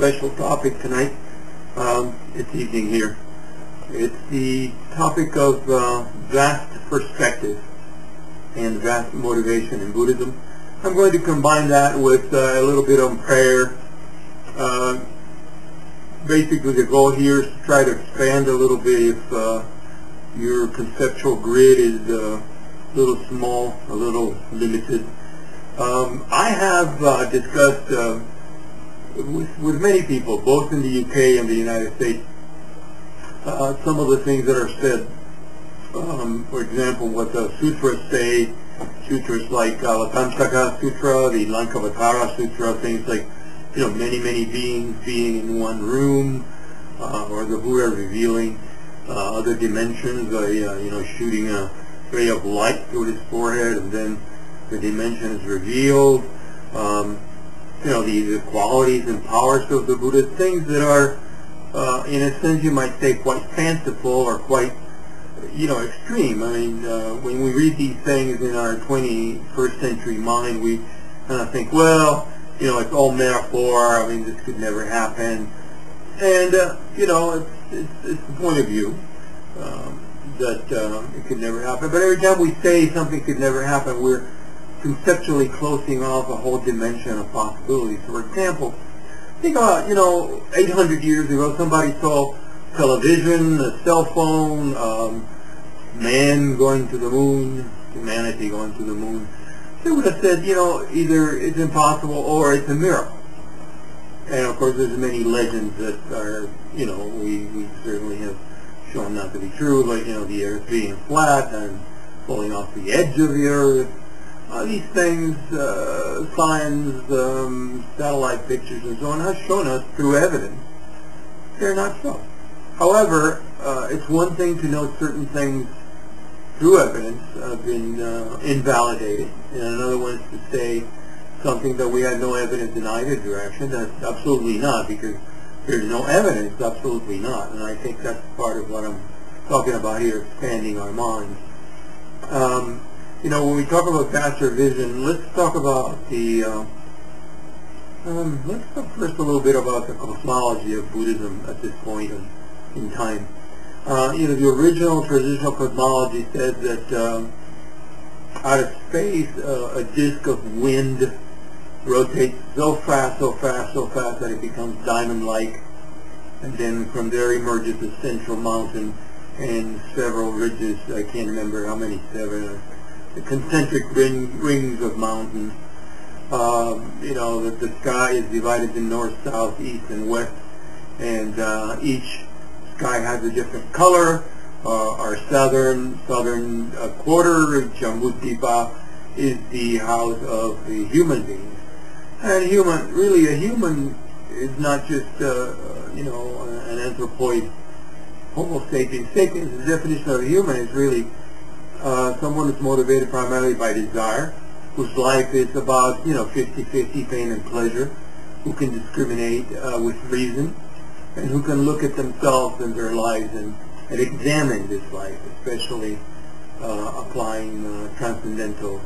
special topic tonight. It's evening here. It's the topic of vast perspective and vast motivation in Buddhism. I'm going to combine that with a little bit on prayer. Basically the goal here is to try to expand a little bit if your conceptual grid is a little small, a little limited. I have discussed with many people, both in the UK and the United States, some of the things that are said. For example, what the sutras say, sutras like Avatamsaka Sutra, the Lankavatara Sutra, things like, many beings being in one room, or the Buddha revealing other dimensions by, shooting a ray of light through his forehead, and then the dimension is revealed. The qualities and powers of the Buddha, things that are, in a sense, you might say, quite fanciful or quite, extreme. I mean, when we read these things in our 21st century mind, we kind of think, well, it's all metaphor. I mean, this could never happen. And, it's the point of view that it could never happen. But every time we say something could never happen, we're conceptually closing off a whole dimension of possibilities. For example, think about, 800 years ago, somebody saw television, a cell phone, man going to the moon, humanity going to the moon. They would have said, either it's impossible or it's a miracle. And of course, there's many legends that are, we certainly have shown not to be true, like, the earth being flat and falling off the edge of the earth. These things, science, satellite pictures and so on, have shown us through evidence they're not so. However, it's one thing to know certain things through evidence have been invalidated, and another one is to say something that we had no evidence in either direction. That's absolutely not, because there's no evidence, absolutely not. And I think that's part of what I'm talking about here, expanding our minds. When we talk about vaster vision, let's talk about the, let's talk first a little bit about the cosmology of Buddhism at this point in time. The original traditional cosmology says that out of space, a disk of wind rotates so fast that it becomes diamond-like, and then from there emerges a central mountain and several ridges. I can't remember how many, seven. The concentric rings of mountains. The sky is divided in north, south, east, and west, and each sky has a different color. Our southern quarter, Jambudvipa, is the house of the human beings. And a human is not just an anthropoid, Homo sapiens. Sapiens, the definition of a human is really someone who's motivated primarily by desire, whose life is about 50-50 pain and pleasure, who can discriminate with reason, and who can look at themselves and their lives and examine this life, especially applying transcendental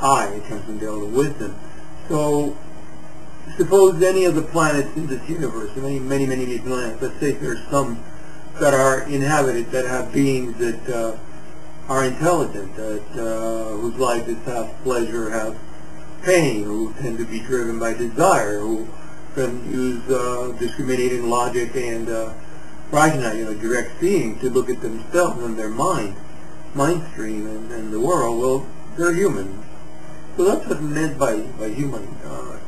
transcendental wisdom. So suppose any of the planets in this universe, many planets, let's say there's some that are inhabited, that have beings that are intelligent, that whose life is half pleasure, half pain, who tend to be driven by desire, who can use discriminating logic and prajna, direct seeing, to look at themselves and their mind stream and the world. Well, they're human. So that's what's meant by human.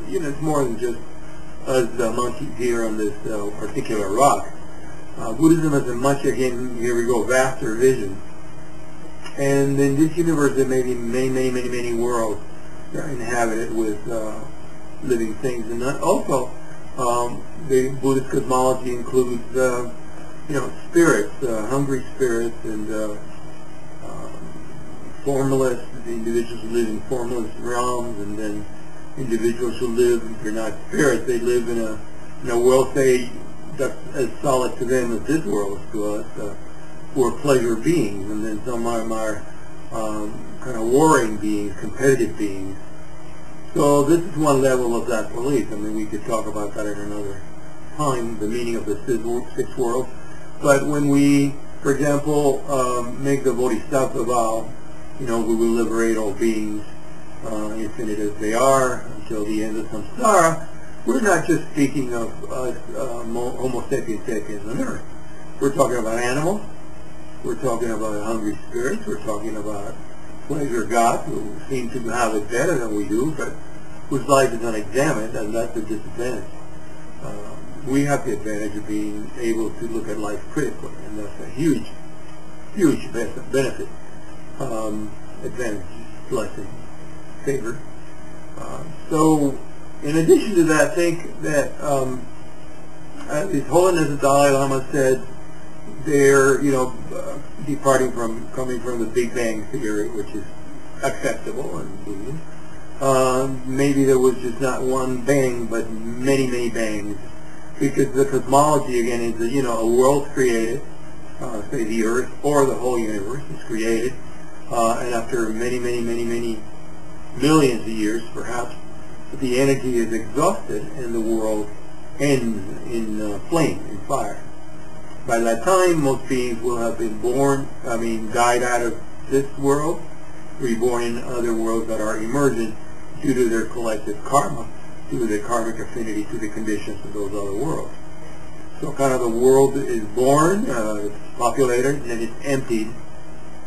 It's more than just us monkeys here on this particular rock. Buddhism has a much, again, here we go, vaster vision. And in this universe, there may be many worlds that are inhabited with living things. And also, the Buddhist cosmology includes, spirits, hungry spirits, and formalists, the individuals who live in formalist realms, and then individuals who live, if they're not spirits, they live in a world, say, that's as solid to them as this world is to us, who are pleasure beings, and then some are kind of warring beings, competitive beings. So this is one level of that belief. I mean, we could talk about that in another time, the meaning of the sixth world. But when we, for example, make the Bodhisattva vow, we will liberate all beings, infinite as they are, until the end of samsara, we're not just speaking of us, Homo sapiens sapiens on earth. We're talking about animals, we're talking about hungry spirits, we're talking about pleasure gods who seem to have it better than we do, but whose life is unexamined, and that's a disadvantage. We have the advantage of being able to look at life critically, and that's a huge, huge benefit, advantage, blessing, favor. So, in addition to that, I think that His Holiness the Dalai Lama said they're, coming from the Big Bang theory, which is acceptable in Buddhism. Maybe there was just not one bang, but many, many bangs. Because the cosmology, again, is a world created, say the Earth or the whole universe is created, and after many, many, many, many millions of years, perhaps, the energy is exhausted and the world ends in flame, in fire. By that time, most beings will have been died out of this world, reborn in other worlds that are emergent due to their collective karma, due to their karmic affinity to the conditions of those other worlds. So kind of the world is born, it's populated, and then it's emptied,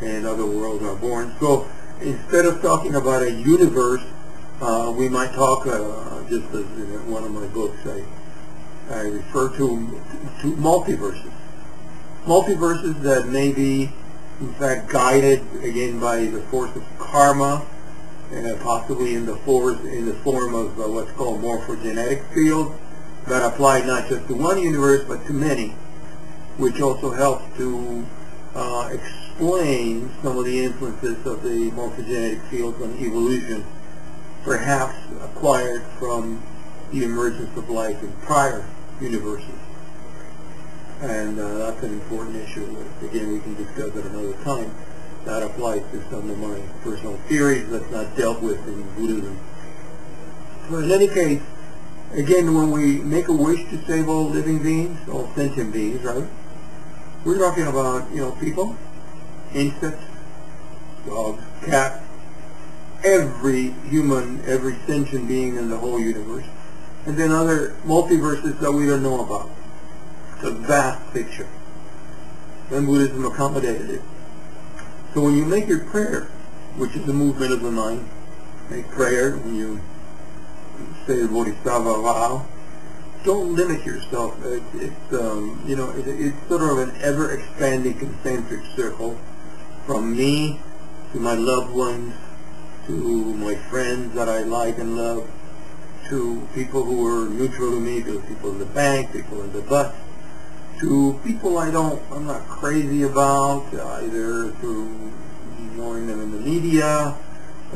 and other worlds are born. So instead of talking about a universe, we might talk, just as in one of my books, I refer to multiverses. Multiverses that may be, in fact, guided, again, by the force of karma, possibly in the form of what's called morphogenetic fields that apply not just to one universe but to many, which also helps to explain some of the influences of the morphogenetic fields on evolution, perhaps acquired from the emergence of life in prior universes. And that's an important issue that, again, we can discuss at another time. That applies to some of my personal theories that's not dealt with in Buddhism. So in any case, again, when we make a wish to save all living beings, all sentient beings, right? We're talking about, people, insects, dogs, cats, every human, every sentient being in the whole universe, and then other multiverses that we don't know about. It's a vast picture. Then Buddhism accommodated it. So when you make your prayer, which is the movement of the mind, make prayer when you say the Bodhisattva vow, don't limit yourself. It's sort of an ever-expanding concentric circle from me to my loved ones, to my friends that I like and love, to people who are neutral to me, to people in the bank, people in the bus, to people I'm not crazy about, either through knowing them in the media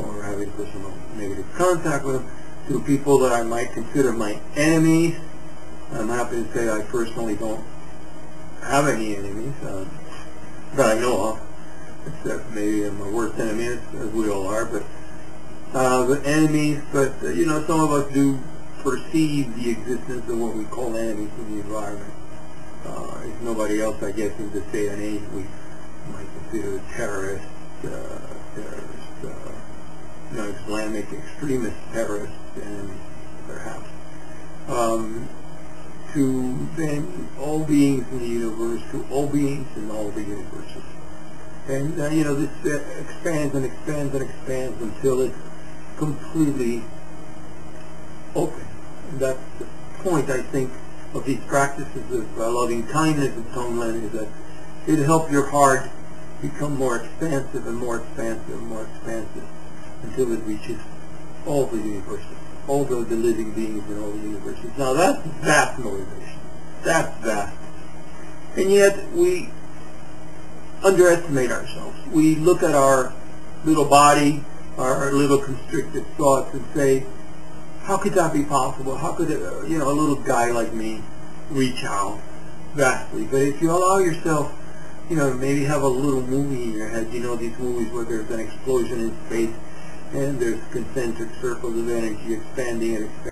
or having personal negative contact with them, to people that I might consider my enemies. I'm happy to say I personally don't have any enemies that I know of, except maybe my worst enemy, as we all are, but enemies, but some of us do perceive the existence of what we call enemies in the environment. If nobody else, I guess, in this day and age, we might consider terrorists, Islamic extremist terrorists, and perhaps to then all beings in the universe, to all beings in all the universes. And this expands and expands and expands until it's completely open. And that's the point, I think, of these practices of loving kindness and tonglen, is that it helps your heart become more expansive and more expansive and more expansive until it reaches all the universes, all the living beings in all the universes. Now that's vast motivation. That's vast. And yet we underestimate ourselves. We look at our little body, our little constricted thoughts, and say, how could that be possible? How could a little guy like me reach out vastly? But if you allow yourself, maybe have a little movie in your head, these movies where there's an explosion in space, and there's concentric circles of energy expanding and expanding.